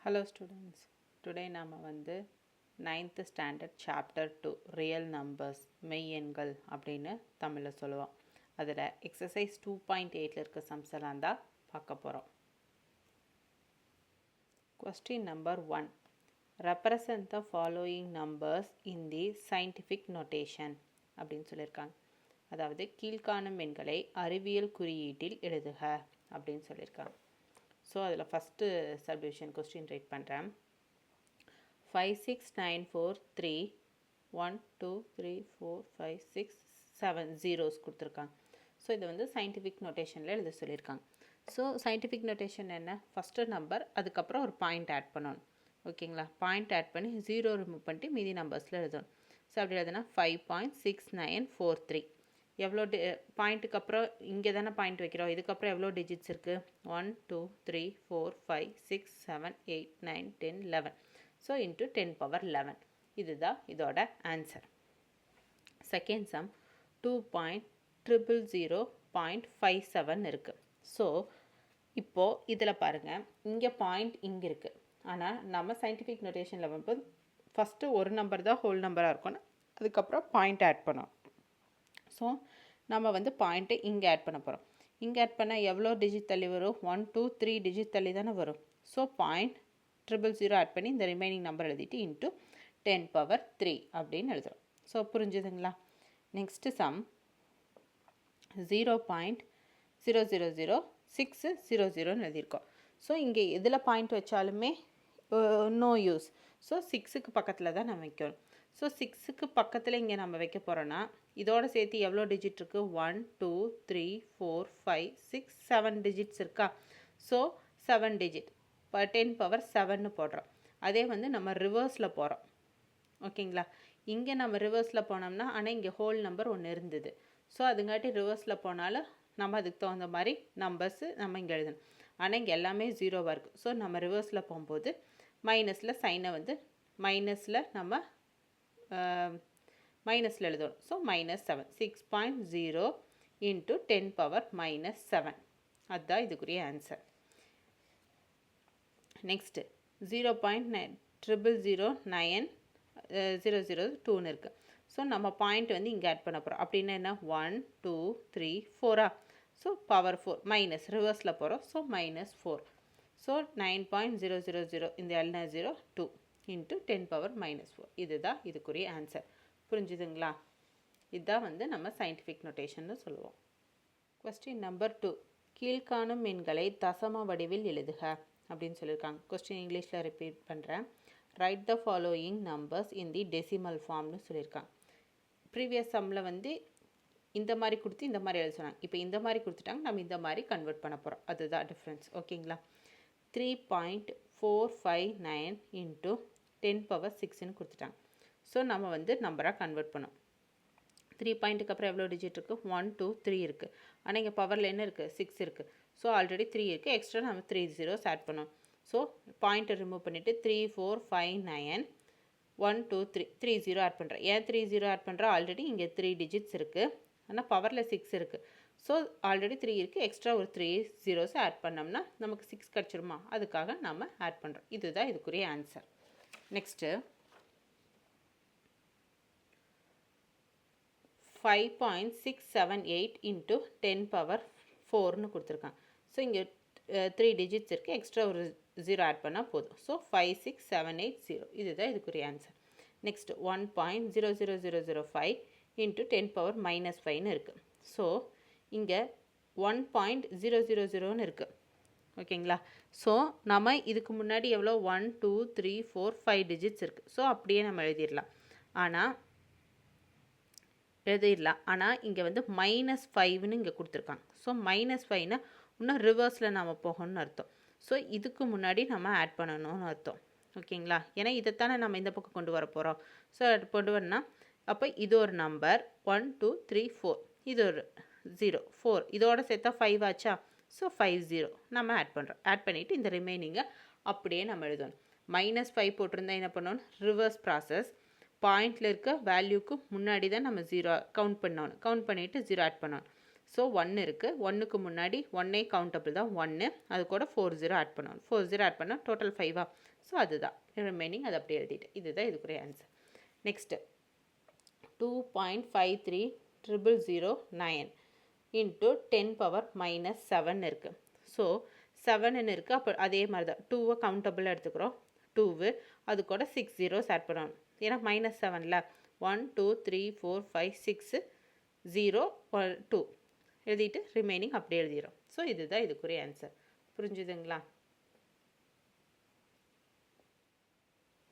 Hello students, today நாம வந்து 9th standard chapter 2 real numbers மெய் எண்கள் அப்படின்னு தமிழில் சொல்லுவோம். அதில் exercise 2.8 இருக்க சம்ஸ் எல்லாம் தான் பார்க்க போகிறோம். Question number 1. Represent the following numbers in the scientific notation அப்படின்னு சொல்லியிருக்காங்க. அதாவது கீழ்காணும் எண்களை அறிவியல் குறியீட்டில் எழுதுக அப்படின்னு சொல்லியிருக்காங்க. ஸோ அதில் ஃபஸ்ட்டு சப்டிவிஷன் கொஸ்டின் ரைட் பண்ணுறேன். 5 6 9 4 3 1 2 3 4 5 6 7 ஜீரோஸ் கொடுத்துருக்காங்க. ஸோ இதை வந்து சயின்டிஃபிக் நோட்டேஷனில் எழுத சொல்லியிருக்காங்க. ஸோ சயின்டிஃபிக் நோட்டேஷன் என்ன, ஃபஸ்ட்டு நம்பர் அதுக்கப்புறம் ஒரு பாயிண்ட் ஆட் பண்ணணும். ஓகேங்களா, பாயிண்ட் ஆட் பண்ணி ஜீரோ ரிமூவ் பண்ணிட்டு மீதி நம்பர்ஸில் எழுதணும். ஸோ அப்படி எழுதுனா 5.6943. எவ்வளோ பாயிண்ட்டுக்கு அப்புறம் இங்கே தானே பாயிண்ட் வைக்கிறோம், இதுக்கப்புறம் எவ்வளோ டிஜிட்ஸ் இருக்குது, 1 2 3 4 5 6 7 8 9 10 11. So into 10 power 11. இதுதான் இதோட ஆன்சர். செகண்ட் சம் 2.000.57 இருக்குது. ஸோ இப்போது இதில் பாருங்கள், இங்கே பாயிண்ட் இங்கே இருக்குது. ஆனால் நம்ம சயின்டிஃபிக் நோட்டேஷனில் வந்து ஃபஸ்ட்டு ஒரு நம்பர் தான் ஹோல் நம்பராக இருக்கணும், அதுக்கப்புறம் பாயிண்ட் ஆட் பண்ணோம். ஸோ நம்ம வந்து பாயிண்ட்டை இங்கே ஆட் பண்ண போகிறோம். இங்கே ஆட் பண்ணால் எவ்வளோ டிஜிட் தள்ளி வரும், 1 2 3 டிஜிட் தள்ளி தானே வரும். ஸோ 0.000 ஆட் பண்ணி இந்த ரிமைனிங் நம்பர் எழுதிட்டு இன்ட்டு 10 பவர் 3 அப்படின்னு எழுதுகிறோம். ஸோ புரிஞ்சுதுங்களா. நெக்ஸ்ட்டு சம் 0.000600 எழுதியிருக்கோம். ஸோ இங்கே எதில் பாயிண்ட் வச்சாலுமே நோ யூஸ். ஸோ 6க்கு பக்கத்தில் தான் நம்ம வைக்கணும். ஸோ 6க்கு பக்கத்தில் இங்கே நம்ம வைக்க போகிறோன்னா இதோட சேர்த்து எவ்வளோ டிஜிட் இருக்குது, 1 2 3 4 5 6 7 டிஜிட்ஸ் இருக்கா. ஸோ 7 டிஜிட் 10 பவர் 7ன்னு போடுறோம். அதே வந்து நம்ம ரிவர்ஸில் போகிறோம். ஓகேங்களா, இங்கே நம்ம ரிவர்ஸில் போனோம்னா ஆனால் இங்கே ஹோல் நம்பர் ஒன்று இருந்தது. ஸோ அதுங்காட்டி ரிவர்ஸில் போனாலும் நம்ம அதுக்கு தகுந்த மாதிரி நம்பர்ஸு நம்ம இங்கே எழுதணும். ஆனால் இங்கே எல்லாமே ஜீரோவாக இருக்குது. ஸோ நம்ம ரிவர்ஸில் போகும்போது மைனஸில் சைனை வந்து மைனஸில் நம்ம மைனஸில் எழுதணும். So -7 6.0 into 10 power -7. அதுதான் இதுக்குரிய ஆன்சர். நெக்ஸ்ட்டு 0.00090002 இருக்குது. ஸோ நம்ம பாயிண்ட் வந்து இங்கே ஆட் பண்ண போகிறோம். அப்படின்னா என்ன, 1 2 3 4. ஸோ பவர் 4 மைனஸ் ரிவர்ஸில் போகிறோம். ஸோ -4. ஸோ 9.000 இந்த எல்னா 0 2 இன்ட்டு 10 பவர் -4. இதுதான் இதுக்குரிய ஆன்சர். புரிஞ்சுதுங்களா. இதுதான் வந்து நம்ம சயின்டிஃபிக் நோட்டேஷன்னு சொல்லுவோம். Question number 2. கீழ்காணும் எண்களை தசம வடிவில் எழுதுக அப்படின்னு சொல்லியிருக்காங்க. கொஸ்டின் இங்கிலீஷில் ரிப்பீட் பண்ணுறேன். Write the following numbers in the decimal ஃபார்ம்னு சொல்லியிருக்காங்க. ப்ரீவியஸ் சம்மில் வந்து இந்த மாதிரி கொடுத்து இந்த மாதிரி எழுத சொன்னாங்க. இப்போ இந்த மாதிரி கொடுத்துட்டாங்க, நம்ம இந்த மாதிரி கன்வெர்ட் பண்ண போகிறோம். அதுதான் டிஃப்ரென்ஸ். ஓகேங்களா. 3.459 இன்ட்டு 10 பவர் 6ன்னு கொடுத்துட்டாங்க. ஸோ நம்ம வந்து நம்பராக கன்வெர்ட் பண்ணோம். 3 பாயிண்ட்டுக்கு அப்புறம் எவ்வளோ டிஜிட் இருக்குது, 1 2 3 இருக்குது. ஆனால் இங்கே பவரில் என்ன இருக்குது, 6 இருக்குது. ஸோ ஆல்ரெடி 3 இருக்குது, எக்ஸ்ட்ரா நம்ம 3 zeros ஆட் பண்ணோம். ஸோ பாயிண்ட்டை ரிமூவ் பண்ணிவிட்டு 3 4 5 9 1 2 3 3 0 ஆட் பண்ணுறேன். ஏன் 3 0 ஆட் பண்ணுறேன், ஆல்ரெடி இங்கே 3 டிஜிட்ஸ் இருக்குது, ஆனால் பவரில் 6 இருக்குது. ஸோ ஆல்ரெடி 3 இருக்குது, எக்ஸ்ட்ரா ஒரு 3 zeros ஆட் பண்ணோம்னா நமக்கு 6 கிடச்சிருமா, அதுக்காக நம்ம ஆட் பண்ணுறோம். இதுதான் இதுக்குரிய ஆன்சர். நெக்ஸ்ட்டு 5.678 இன்ட்டு 10 பவர் 4ன்னு கொடுத்துருக்காங்க. ஸோ இங்கே 3 டிஜிட்ஸ் இருக்குது, எக்ஸ்ட்ரா ஒரு 0 ஆட் பண்ணால் போதும். ஸோ 56780. இதுதான் இதுக்குரிய ஆன்சர். நெக்ஸ்ட் 1.00005 இன்ட்டு 10 பவர் -5ன்னு இருக்குது. ஸோ இங்கே 1.000ன்னு இருக்குது. ஓகேங்களா. ஸோ நம்ம இதுக்கு முன்னாடி எவ்வளோ 1 2 3 4 5 டிஜிட்ஸ் இருக்குது. ஸோ அப்படியே நம்ம எழுதிடலாம். ஆனால் இங்கே வந்து -5ன்னு இங்கே கொடுத்துருக்காங்க. ஸோ -5ன்னா இன்னும் ரிவர்ஸில் நம்ம போகணும்னு அர்த்தம். ஸோ இதுக்கு முன்னாடி நம்ம ஆட் பண்ணணும்னு அர்த்தம். ஓகேங்களா. ஏன்னா இதைத்தானே நம்ம இந்த பக்கம் கொண்டு வர போகிறோம். ஸோ கொண்டு வரணும்னா அப்போ இது ஒரு நம்பர் 1 2 3 4, இது ஒரு 0 4, இதோட சேர்த்தா 5 ஆச்சா. ஸோ 50 நம்ம ஆட் பண்ணுறோம். ஆட் பண்ணிவிட்டு இந்த ரிமைனிங்கை அப்படியே நம்ம எழுதணும். -5 போட்டிருந்தா என்ன பண்ணணும், ரிவர்ஸ் ப்ராசஸ். பாயிண்டில் இருக்க வேல்யூக்கு முன்னாடி தான் நம்ம 0 கவுண்ட் பண்ணணும். கவுண்ட் பண்ணிவிட்டு 0 ஆட் பண்ணணும். ஸோ 1 இருக்குது, 1க்கு முன்னாடி 1 கவுண்டபிள் தான் 1, அது கூட 4 0 ஆட் பண்ணணும். 4 0 ஆட் பண்ணால் டோட்டல் 5ஆ, ஸோ அதுதான் ரிமைனிங், அது அப்படியே எழுதிட்டு இதுதான் இதுக்குரிய ஆன்சர். நெக்ஸ்ட்டு 2.53009 இன்ட்டு 10⁻⁻7 இருக்குது. ஸோ 7ன்னு இருக்குது, அப்போ அதே மாதிரி தான் 2வை கவுண்டபிளாக எடுத்துக்கிறோம். 2 அது கூட 6 zeros ஆட் பண்ணணும். ஏன்னா -7ல் 1 2 3 4 5 6 0 1 2 எழுதிட்டு ரிமைனிங் அப்படியே எழுதிடும். ஸோ இதுதான் இதுக்குரிய ஆன்சர். புரிஞ்சுதுங்களா?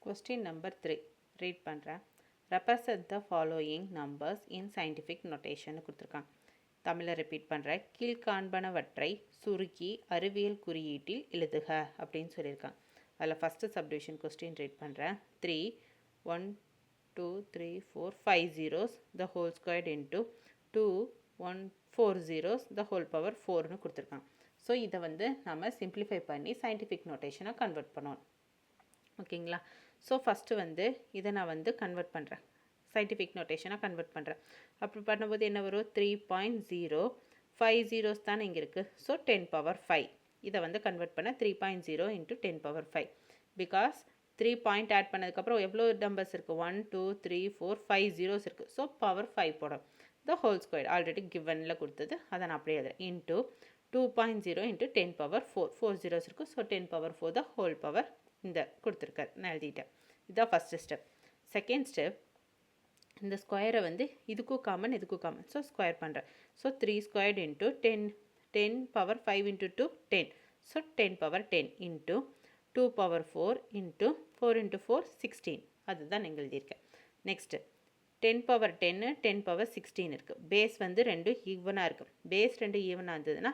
கொஸ்டின் நம்பர் 3 ரீட் பண்ணுறேன். Represent the following numbers in scientific notation கொடுத்துருக்காங்க. தமிழை ரிப்பீட் பண்ணுறேன். கீழ்காண்பனவற்றை சுருக்கி அறிவியல் குறியீட்டில் எழுதுக அப்படின்னு சொல்லியிருக்காங்க. அதில் ஃபஸ்ட்டு சப்டிவிஷன் கொஸ்டின் ரீட் பண்ணுறேன். 3 1 2 3 4 5 zeros the whole squared into 2 1 4 zeros the whole power 4னு கொடுத்துருக்காங்க. ஸோ இதை வந்து நம்ம சிம்பிளிஃபை பண்ணி சயின்டிஃபிக் நோட்டேஷனை கன்வெர்ட் பண்ணணும். ஓகேங்களா? ஸோ ஃபஸ்ட்டு வந்து இதை நான் வந்து கன்வெர்ட் பண்ணுறேன், சயின்டிஃபிக் நோட்டேஷனாக கன்வெர்ட் பண்ணுறேன். அப்படி பண்ணும்போது என்ன வரும்? 3.0 5 zeros தானே இங்கே இருக்குது. ஸோ 10⁻5 இதை வந்து கன்வெர்ட் பண்ண 3.0 into 10⁻5 பிகாஸ் 3 பாயிண்ட் ஆட் பண்ணதுக்கப்புறம் எவ்வளோ நம்பர்ஸ் இருக்குது? 1 2 3 4 5 zeros இருக்குது. ஸோ பவர் 5 போடும். த ஹோல் ஸ்கொயர் ஆல்ரெடி கிவனில் கொடுத்தது, அதை நான் அப்படியே எழுதுறேன். இன்ட்டு 2.0 into 10⁻4 4 zeros இருக்குது. ஸோ 10⁻4 த ஹோல் பவர் இந்த கொடுத்துருக்காரு, நான் எழுதிட்டேன். இதுதான் ஃபஸ்ட்டு ஸ்டெப். செகண்ட் ஸ்டெப், இந்த ஸ்கொயரை வந்து இதுக்கும் காமன் இதுக்கும் காமன், ஸோ ஸ்கொயர் பண்ணுறேன். So 3 squared into 10⁻5 into 2 10, so 10⁻10 into 2⁻4 into 4 into 4 16, அதுதான் நீங்கள் எழுதியிருக்கேன். நெக்ஸ்ட்டு 10⁻10 10⁻16 இருக்குது. பேஸ் வந்து ரெண்டும் ஈவனாக இருக்குது. பேஸ் ரெண்டும் ஈவனாக இருந்ததுன்னா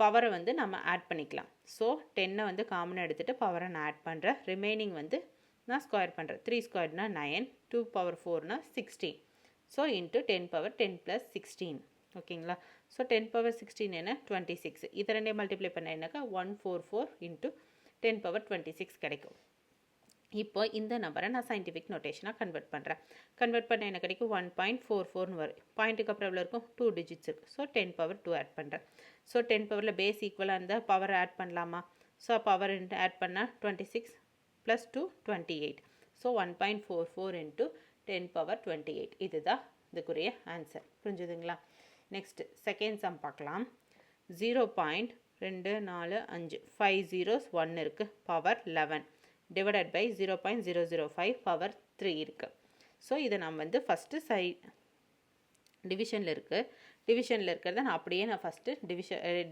பவரை வந்து நம்ம ஆட் பண்ணிக்கலாம். ஸோ 10 வந்து காமனாக எடுத்துகிட்டு பவரை நான் ஆட் பண்ணுறேன். ரிமைனிங் வந்து நான் ஸ்கொயர் பண்ணுறேன். 3 squaredனா 9, 2⁻4னா 16, ஸோ இன்ட்டு 10⁻10 + 16. ஓகேங்களா? ஸோ 10⁻16 என்ன? 26. இதை ரெண்டே மல்டிப்ளை பண்ண என்னக்கா 144 into 10⁻26 கிடைக்கும். இப்போ இந்த நம்பரை நான் சயின்டிஃபிக் நோட்டேஷனாக கன்வெர்ட் பண்ணுறேன். கன்வெர்ட் பண்ண என்ன கிடைக்கும்? 1.44ன்னு வரும். பாயிண்ட்டுக்கு அப்புறம் எவ்வளோ இருக்கும்? 2 digits இருக்குது. ஸோ 10⁻2 ஆட் பண்ணுறேன். ஸோ 10 பேஸ் ஈக்குவலாக இருந்தால் பவர் ஆட் பண்ணலாமா? ஸோ பவர் ஆட் பண்ணால் 26 + 2 28. So 1.44 into 10⁻28. இதுதான் இதுக்குரிய ஆன்சர். புரிஞ்சுதுங்களா? நெக்ஸ்ட்டு செகண்ட் சம் பார்க்கலாம். 0.245 5 zeros 1 இருக்குது, பவர் 11 டிவைடட் பை 0.005 பவர் 3 இருக்குது. ஸோ இதை நம்ம வந்து ஃபஸ்ட்டு டிவிஷனில் இருக்குது. டிவிஷனில் இருக்கிறத நான் அப்படியே நான் ஃபஸ்ட்டு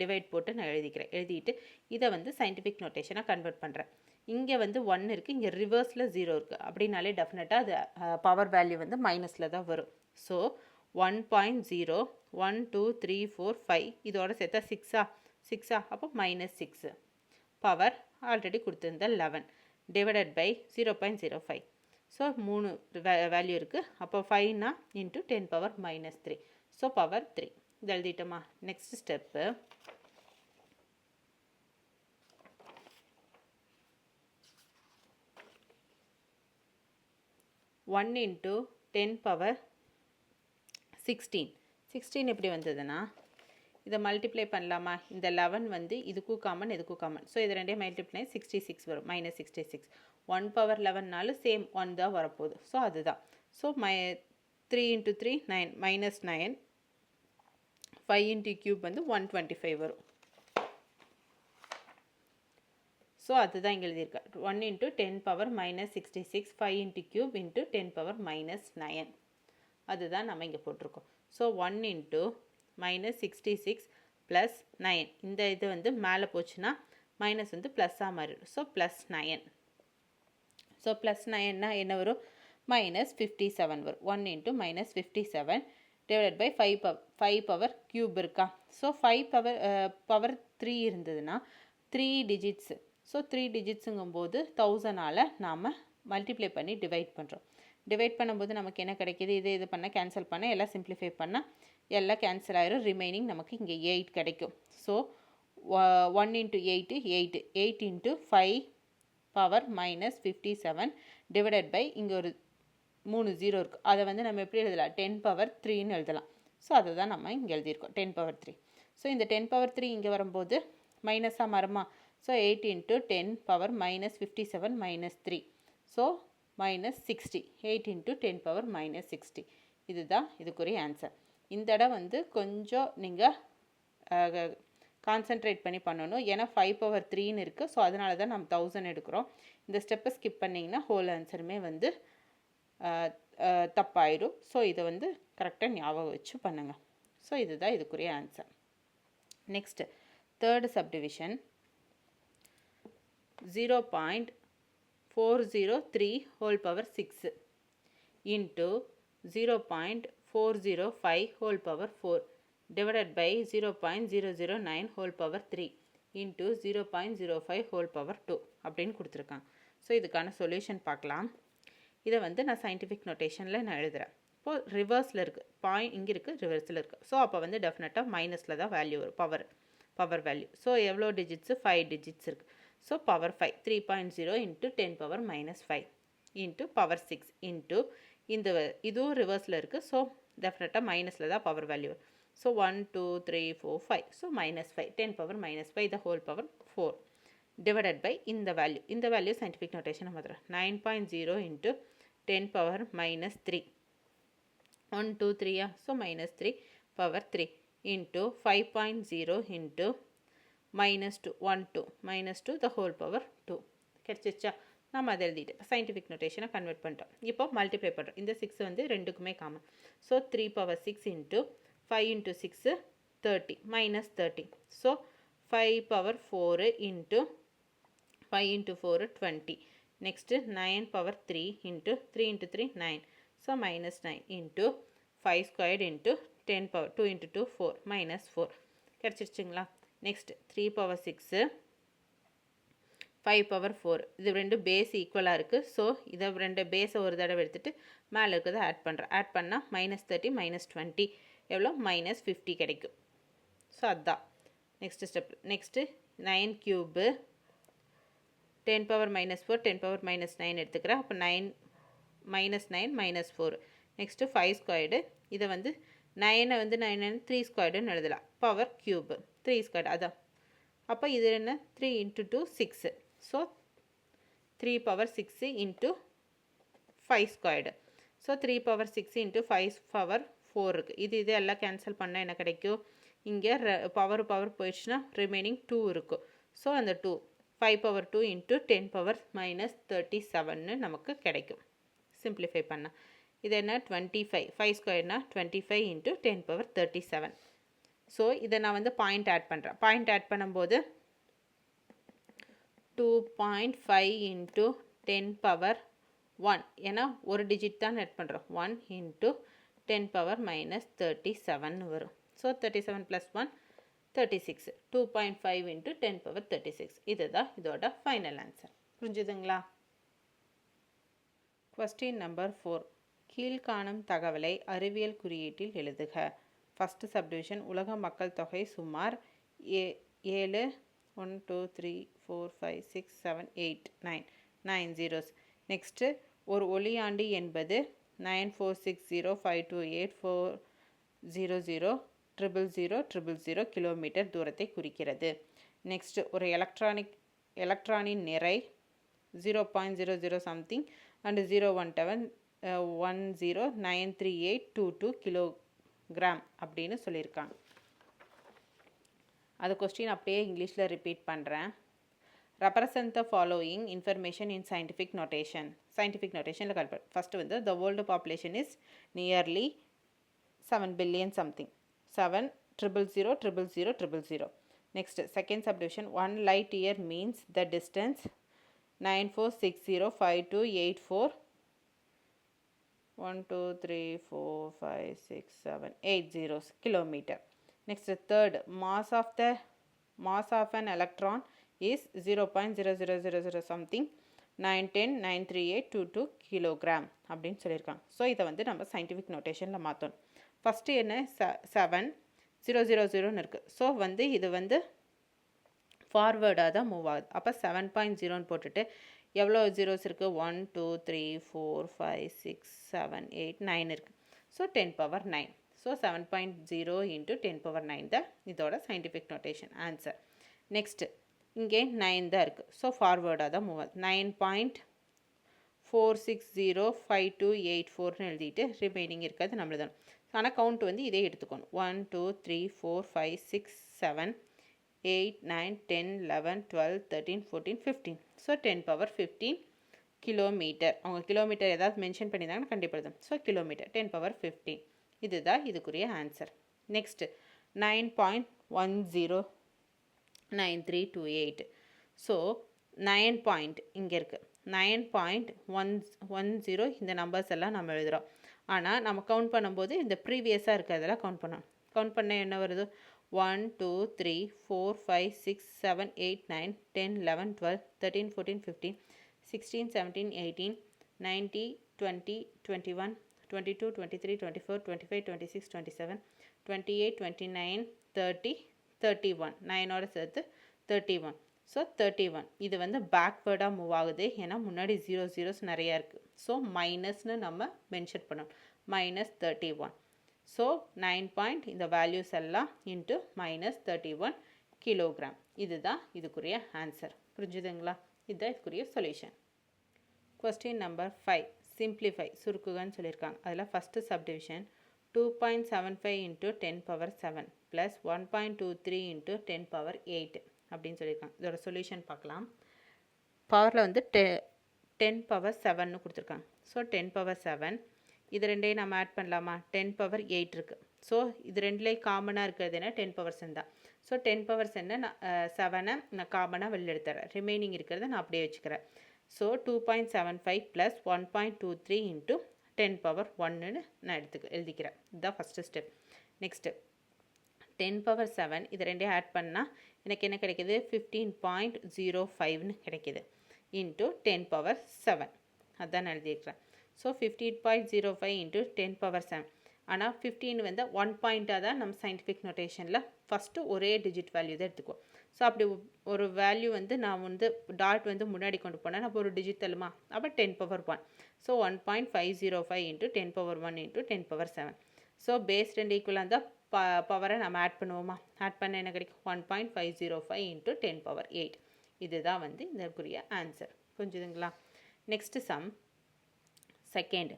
டிவைட் போட்டு நான் எழுதிக்கிறேன். எழுதிட்டு இதை வந்து சயின்டிஃபிக் நோட்டேஷனாக கன்வெர்ட் பண்ணுறேன். இங்கே வந்து 1 இருக்குது, இங்கே ரிவர்ஸில் 0 இருக்குது. அப்படின்னாலே டெஃபினட்டாக அது பவர் வேல்யூ வந்து மைனஸில் தான் வரும். ஸோ 1.0 1 2 3 4 5 இதோட சேர்த்தா 6 அப்போ -6 பவர் ஆல்ரெடி கொடுத்துருந்த 11 டிவைடட் பை 0.05. ஸோ 3 வேல்யூ இருக்குது. அப்போ 5னா இன்ட்டு 10⁻−3, ஸோ பவர் 3. இது எழுதிட்டோமா? Next step 1 into 10⁻16. 16 எப்படி வந்ததுன்னா இதை மல்டிப்ளை பண்ணலாமா? இந்த 11 வந்து இதுக்கும் காமன் இதுக்கும் காமன். ஸோ இது ரெண்டே மல்டிப்ளை 66 வரும். -66 1/11நாலும் சேம் 1 தான் வரப்போகுது. ஸோ அதுதான். ஸோ 3 into 3 9 -9 5 into cube வந்து 125 வரும். ஸோ அதுதான் இங்கே எழுதியிருக்கேன். 1 into 10⁻−66 5 into cube into 10⁻−9 அதுதான் நம்ம இங்கே போட்டிருக்கோம். ஸோ 1 into -66 + 9 இந்த இது வந்து மேலே போச்சுன்னா மைனஸ் வந்து ப்ளஸ்ஸாக மாறிடும். ஸோ +9. ஸோ +9னா என்ன வரும்? -57 வரும். 1 into -57 divide by 5 power cube இருக்கா? ஸோ 5 பவர் 3 இருந்ததுன்னா 3 டிஜிட்ஸு. ஸோ 3 டிஜிட்ஸுங்கும்போது 1000ஆல் நாம் மல்டிப்ளை பண்ணி டிவைட் பண்ணுறோம். டிவைட் பண்ணும்போது நமக்கு என்ன கிடைக்கிது? இது பண்ணால் கேன்சல் பண்ண எல்லாம் சிம்பிளிஃபை பண்ணால் எல்லாம் கேன்சல் ஆகிரும். ரிமைனிங் நமக்கு இங்கே 8 கிடைக்கும். So 1 into 8 8 8 into 5 power -57 divided by இங்கே ஒரு 3 0 இருக்குது. அதை வந்து நம்ம எப்படி எழுதலாம்? 10⁻3ன்னு எழுதலாம். ஸோ அதை தான் நம்ம இங்கே எழுதியிருக்கோம் 10^3. ஸோ இந்த 10^3 இங்கே வரும்போது மைனஸாக மாறுமா? ஸோ 8 × 10⁻−57 -3. ஸோ -60. 8 × 10⁻- 60. இதுதான் இதுக்குரிய ஆன்சர். இந்த இடம் வந்து கொஞ்சம் நீங்கள் கான்சென்ட்ரேட் பண்ணி பண்ணணும். ஏன்னா 5^3ன்னு இருக்குது. ஸோ அதனால தான் நம்ம 1000 எடுக்கிறோம். இந்த ஸ்டெப்பை ஸ்கிப் பண்ணிங்கன்னா ஹோல் ஆன்சருமே வந்து தப்பாயிடும். ஸோ இதை வந்து கரெக்டாக ஞாபகம் வச்சு பண்ணுங்கள். ஸோ இதுதான் இதுக்குரிய answer. Next third subdivision 0.403 whole power 6 into 0.405 whole power 4 divided by 0.009 whole power 3 into 0.05 whole power 2 அப்படின்னு கொடுத்துருக்காங்க. ஸோ இதுக்கான சொல்யூஷன் பார்க்கலாம். இதை வந்து நான் சயின்டிஃபிக் நோட்டேஷனில் நான் எழுதுகிறேன். இப்போது ரிவர்ஸில் இருக்குது, பாயிண்ட் இங்கே இருக்குது, ரிவர்ஸில் இருக்குது. ஸோ அப்போ வந்து டெஃபினட்டாக மைனஸில் தான் வேல்யூ வரும், பவர் வேல்யூ. ஸோ எவ்வளோ டிஜிட்ஸு? 5 டிஜிட்ஸ் இருக்குது. So power 5 3.0 × 10⁻−5 into power 6 into இந்த இதுவும் ரிவர்ஸில் இருக்குது. ஸோ டெஃபினட்டாக மைனஸில் தான் power value. So 1 2 3 4 5. So -5 10⁻−5 the whole power 4 divided by இந்த வேல்யூ சயின்டிஃபிக் நோட்டேஷன் மாத்திரம் 9.0 × 10⁻−3 1 2 3. So -3 power 3 into 5.0 × -2 1 2 -2 the whole power 2 கிடைச்சிச்சா? நம்ம அதை எழுதிட்டு சயின்டிஃபிக் நோட்டேஷனை கன்வெர்ட் பண்ணிட்டோம். இப்போ மல்டிப்ளை பண்ணுறோம். இந்த 6 வந்து ரெண்டுக்குமே common. So 3^6 × 5 × 6 30 -30. So 5^4 × 5 × 4 20. Next 9^3 × 3 × 3 9. So -9 into 5² × 10^2 × 2 4 -4 கிடச்சிருச்சுங்களா? நெக்ஸ்ட் 3^6 5^4. இது ரெண்டு பேஸ் ஈக்குவலாக இருக்குது. ஸோ இதை ரெண்டு பேஸை ஒரு தடவை எடுத்துகிட்டு மேலே இருக்கிறத ஆட் பண்ணுறேன். ஆட் பண்ணால் -30 -20 எவ்வளோ? -50 கிடைக்கும். ஸோ அதுதான் நெக்ஸ்ட் ஸ்டெப். நெக்ஸ்ட்டு 9³ 10⁻−4 10⁻−9 எடுத்துக்கிறேன். அப்போ 9 -9 -4. நெக்ஸ்ட்டு 5². இதை வந்து 9 வந்து 9 3² எழுதலாம். Power cube 3². அதான் அப்போ இது என்ன? 3 × 2 6. ஸோ 3^6 × 5². ஸோ 3^6 × 5^4 இருக்குது. இது எல்லாம் கேன்சல் பண்ணால் என்ன கிடைக்கும்? இங்கே பவர் போயிடுச்சுன்னா ரிமைனிங் 2 இருக்கும். ஸோ அந்த 2 5^2 × 10⁻−37 நமக்கு கிடைக்கும் சிம்பிளிஃபை பண்ணால். இது என்ன? 25 5² 25 × 10⁻37. ஸோ இதை நான் வந்து பாயிண்ட் ஆட் பண்ணுறேன். பாயிண்ட் ஆட் பண்ணும்போது 2.5 × 10⁻1 ஏன்னா ஒரு டிஜிட் தான் ஆட் பண்ணுறோம். 1 × 10⁻−37 வரும். ஸோ 37 + 1 36. 2.5 × 10⁻36. இதுதான் இதோட ஃபைனல் ஆன்சர். புரிஞ்சுதுங்களா? Question number 4. கீழ்காணும் தகவலை அறிவியல் குறியீட்டில் எழுதுக. ஃபஸ்ட்டு சப்டிவிஷன் உலக மக்கள் தொகை சுமார் 7 1 2 3 4 5 6 7 8 9 zeros. நெக்ஸ்ட்டு ஒரு ஒளியாண்டி என்பது 946052840000000 கிலோமீட்டர் தூரத்தை குறிக்கிறது. நெக்ஸ்ட்டு ஒரு எலக்ட்ரானின் நிறை 0.00 something and 0.110938822 கிலோகிராம் அப்படின்னு சொல்லியிருக்காங்க. அது கொஸ்டின் அப்படியே இங்கிலீஷில் ரிப்பீட் பண்ணுறேன். Represent the following information in scientific notation. Scientific நோட்டேஷனில் கல்பர். ஃபஸ்ட்டு வந்து the world population is nearly 7 billion something. 7,000,000,000,000. Next, second subdivision, 1 light year means the distance 94605284 1 2 3 4 5 6 7 8 zeros kilometer. Next, third, mass of an electron is 0.0000 something 910,93822 kilogram அப்படின்னு சொல்லியிருக்காங்க. So இதை வந்து நம்ம scientific நோட்டேஷனில் மாற்றணும். First என்ன 7,000 இருக்குது. ஸோ வந்து இது வந்து ஃபார்வேர்டாக தான் மூவ் ஆகுது. அப்போ 7.0 போட்டுட்டு எவ்வளோ ஜீரோஸ் இருக்குது? 1 2 3 4 5 6 7 8 9 இருக்குது. ஸோ 10⁻9. ஸோ 7.0 into 10 power 9 தான் இதோட scientific notation ஆன்சர். நெக்ஸ்ட்டு இங்கே 9 தான் இருக்குது. ஸோ ஃபார்வேர்டாக தான் மூவ் ஆகுது. 9.4605284ன்னு எழுதிட்டு ரிமைனிங் இருக்கிறது நம்மளது தான். ஆனால் கவுண்ட் வந்து இதே எடுத்துக்கணும். 1 2 3 4 5 6 7 8 9 10 11 12 13 14 15. So 10 power 15 kilometre. அவங்க கிலோமீட்டர் ஏதாவது மென்ஷன் பண்ணியிருந்தாங்கன்னா கண்டிப்பாக தான். ஸோ கிலோமீட்டர் 10 power 15 இதுதான் இதுக்குரிய ஆன்சர். நெக்ஸ்ட்டு 9.109328. ஸோ 9 பாயிண்ட் இங்கே இருக்குது. 9.110 இந்த நம்பர்ஸ் எல்லாம் நம்ம எழுதுகிறோம். ஆனால் நம்ம கவுண்ட் பண்ணும்போது இந்த ப்ரீவியஸாக இருக்கிறதெல்லாம் கவுண்ட் பண்ணோம். கவுண்ட் பண்ண என்ன வருது? 1 2 3 4 5 6 7 8 9 10 11 12 13 14 15 16 17 18 19 20 21 22 23 24 25 26 27 28 29 30 31 9ஓட சேர்த்து 31. ஸோ 31 இது வந்து பேக்வேர்டாக மூவ் ஆகுது. ஏன்னா முன்னாடி 0 ஜீரோஸ் நிறையா இருக்குது. ஸோ மைனஸ்னு நம்ம மென்ஷன் பண்ணணும். -31. ஸோ 9 பாயிண்ட் இந்த வேல்யூஸ் எல்லாம் இன்ட்டு -31 கிலோகிராம். இதுதான் இதுக்குரிய ஆன்சர். புரிஞ்சுதுங்களா? இதுதான் இதுக்குரிய சொல்யூஷன். கொஸ்டின் நம்பர் 5 சிம்ப்ளிஃபை சுருக்குகன்னு சொல்லியிருக்காங்க. அதில் first subdivision 2.75 into 10 power 7 plus 1.23 into 10 power 8 அப்படின்னு சொல்லியிருக்காங்க. இதோட சொல்யூஷன் பார்க்கலாம். பவரில் வந்து 10 power 7ன்னு கொடுத்துருக்காங்க. ஸோ 10 power 7 இது ரெண்டையும் நம்ம ஆட் பண்ணலாமா? 10 power 8 இருக்குது. ஸோ இது ரெண்டுலேயும் காமனாக இருக்கிறது என்ன? 10 power 7 தான். ஸோ 10 power 7 நான் காமனாக வெளில எடுத்துறேன். ரிமைனிங் இருக்கிறத நான் அப்படியே வச்சுக்கிறேன். ஸோ 2.75 ப்ளஸ் 1.23 into 10 power 1ன்னு நான் எழுதிக்கிறேன். இதுதான் ஃபஸ்ட்டு ஸ்டெப். நெக்ஸ்ட்டு 10 power 7 இது ரெண்டையும் ஆட் பண்ணால் எனக்கு என்ன கிடைக்கிது? 15.05ன்னு கிடைக்கிது இன்ட்டு 10 power 7 அதுதான் நான் எழுதியிருக்கிறேன். So 15.05 into 10 power 7. ஆனால் 15 வந்து 1 பாயிண்ட்டாக தான் நம்ம சயின்டிஃபிக் நோட்டேஷனில் ஃபஸ்ட்டு ஒரே டிஜிட் வேல்யூ தான் எடுத்துக்குவோம். ஸோ அப்படி ஒரு வேல்யூ வந்து நான் வந்து டாட் வந்து முன்னாடி கொண்டு போனேன். அப்போ ஒரு டிஜிட் தள்ளுமா? அப்போ 10 power 1. So 1.505 into 10 power 1 into 10 power 7. So base ரெண்டு ஈக்குவலாக இருந்தால் பவரை நம்ம ஆட் பண்ணுவோமா? ஆட் பண்ண என்ன கிடைக்கும்? 1.505 into 10 power 8. இதுதான் வந்து இதற்குரிய ஆன்சர். புரிஞ்சுதுங்களா? Next sum second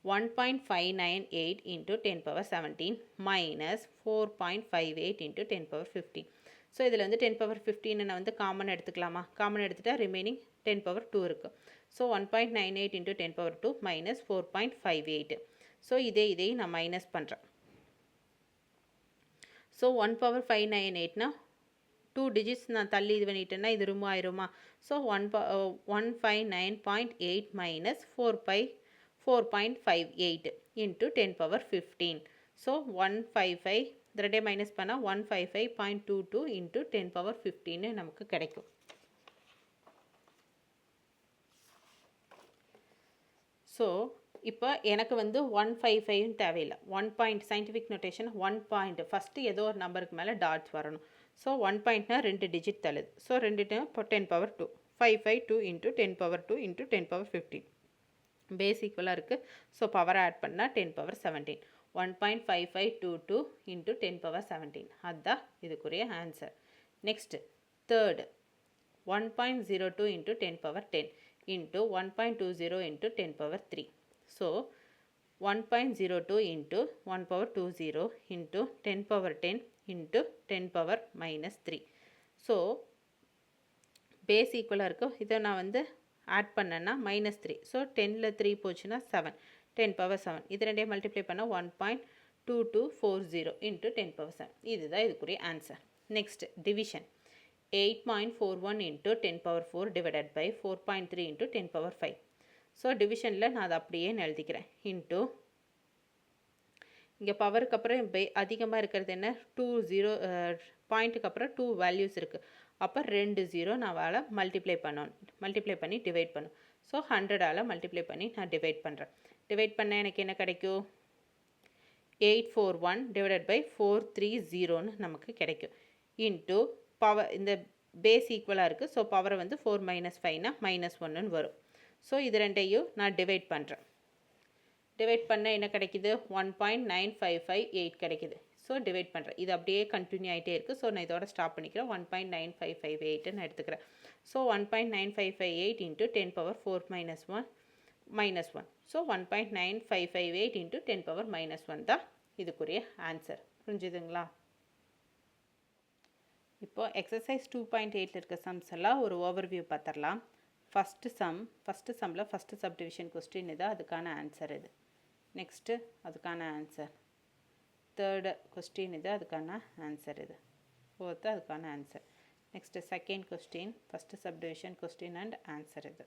1.598 into 10 power 17 minus 4.58 into 10 power 15. So இதில் வந்து 10 power 15 நான் வந்து காமன் எடுத்துக்கலாமா? காமன் எடுத்துகிட்டா ரிமைனிங் 10 power 2 இருக்குது. So 1.98 into 10 power 2 minus 4.58. So இதையும் நான் மைனஸ் பண்ணுறேன். ஸோ 1 power 598னா 2 டிஜிட்ஸ் நான் தள்ளி இது பண்ணிட்டேன்னா இது ரிமூவ் ஆயிருமா? So 159.8 minus 4.58 into 10 power 15. So 155 இந்த ரெண்டே மைனஸ் பண்ணால் 155.22 into 10 power 15 நமக்கு கிடைக்கும். ஸோ இப்போ எனக்கு வந்து 155 தேவையில்லை. 1 point scientific notation 1 point first ஏதோ ஒரு நம்பருக்கு மேலே டாட்ஸ் வரணும். ஸோ 1 பாயிண்ட்னா 2 டிஜிட் தள்ளுது. ஸோ 2 இப்போ 10 power 2 552 into 10 power 2 into 10 power 15 base ஈக்குவலாக இருக்குது. ஸோ பவரை ஆட் பண்ணால் 10 power 17. 1.5522 into 10 power 17 அதுதான் இதுக்குரிய answer. Next third 1.02 into 10 power 10 into 1.20 into 10 power 3. So 1.02 into 1 power 20 into 10 power 10 into 10 power minus 3. So base ஈக்குவலாக இருக்கும். இதை நான் வந்து ஆட் பண்ணேன்னா -3. ஸோ 10ல் 3 போச்சுன்னா 7 10 power 7. இது ரெண்டையும் மல்டிப்ளை பண்ணால் 1.2240 into 10 power 7. இதுதான் இதுக்குரிய answer. Next division 8.41 into 10 power 4 divided by 4.3 into 10 power 5. So டிவிஷனில் நான் அதை அப்படியே எழுதிக்கிறேன். இன்ட்டு இங்கே பவருக்கு அப்புறம் அதிகமாக இருக்கிறது என்ன? 2 0 பாயிண்ட்டுக்கு அப்புறம் 2 வேல்யூஸ் இருக்குது. அப்போ 2 0 நான் மல்டிப்ளை பண்ணி டிவைட் பண்ணும். ஸோ 100ஆல் மல்டிப்ளை பண்ணி நான் டிவைட் பண்ணுறேன். டிவைட் பண்ண எனக்கு என்ன கிடைக்கும்? 841 டிவைடட் பை 430ன்னு நமக்கு கிடைக்கும். இன்ட்டு பவர் இந்த பேஸ் ஈக்குவலாக இருக்குது. ஸோ பவரை வந்து 4 - 5னா -1ன்னு வரும். ஸோ இது ரெண்டையும் நான் டிவைட் பண்ணுறேன். டிவைட் பண்ண என்ன கிடைக்குது 1.9558 கிடைக்குது. ஸோ டிவைட் பண்ணுறேன். இது அப்படியே கண்டினியூ ஆகிட்டே இருக்குது. ஸோ நான் இதோட ஸ்டாப் பண்ணிக்கிறேன். 1.9558 எடுத்துக்கிறேன். So 1.9558 into 10 power 4 minus one. So 1.9558 into 10 power -1 தான் இதுக்குரிய ஆன்சர். புரிஞ்சுதுங்களா? இப்போ எக்ஸசைஸ் 2.8 இருக்க சம்ஸ் எல்லாம் ஒரு ஓவர்வியூ பார்த்துடலாம். ஃபஸ்ட்டு சம்மில் ஃபஸ்ட்டு சப்டிவிஷன் கொஸ்டின் இது, அதுக்கான ஆன்சர் இது. நெக்ஸ்ட்டு அதுக்கான ஆன்சர். தேர்டு கொஸ்டின் இது, அதுக்கான ஆன்சர் இது. ஃபோர்த்து அதுக்கான answer. Next second question, first subdivision question and answer இது.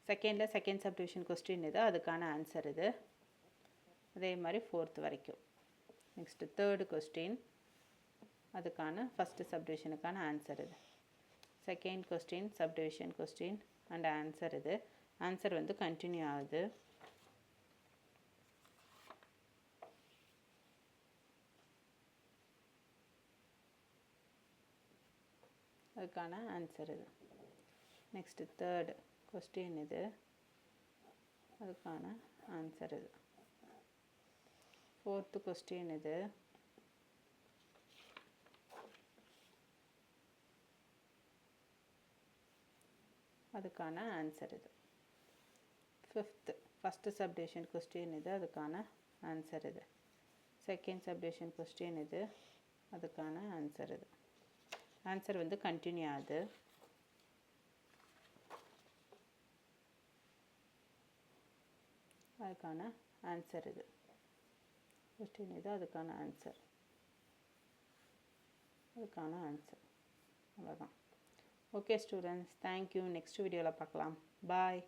செகண்டில் செகண்ட் சப்டிவிஷன் கொஸ்டின் இது, அதுக்கான ஆன்சர் இது. அதே மாதிரி ஃபோர்த்து வரைக்கும். நெக்ஸ்ட்டு தேர்டு கொஸ்டின், அதுக்கான ஃபஸ்ட்டு சப்டிவிஷனுக்கான ஆன்சர் இது. Second question subdivision question and answer இது. ஆன்சர் வந்து கண்டினியூ ஆகுது. அதுக்கான ஆன்சர் இது. நெக்ஸ்ட்டு தேர்டு கொஸ்டின் இது, அதுக்கான ஆன்சர் இது. ஃபோர்த்து கொஸ்டின் இது, அதுக்கான ஆன்சர் இது. ஃபிஃப்த்து ஃபஸ்ட்டு சப்டிவிஷன் கொஸ்டின் இது, அதுக்கான ஆன்சர் இது. செகண்ட் சப்டிவிஷன் கொஸ்டின் இது, அதுக்கான ஆன்சர் இது. ஆன்சர் வந்து கண்டினியூ ஆகுது. அதுக்கான ஆன்சர் இது. கொஸ்டின் இது, அதுக்கான ஆன்சர். அதுக்கான ஆன்சர். அவ்வளோதான். Okay students, thank you. நெக்ஸ்ட் வீடியோவில் பார்க்கலாம். பாய்.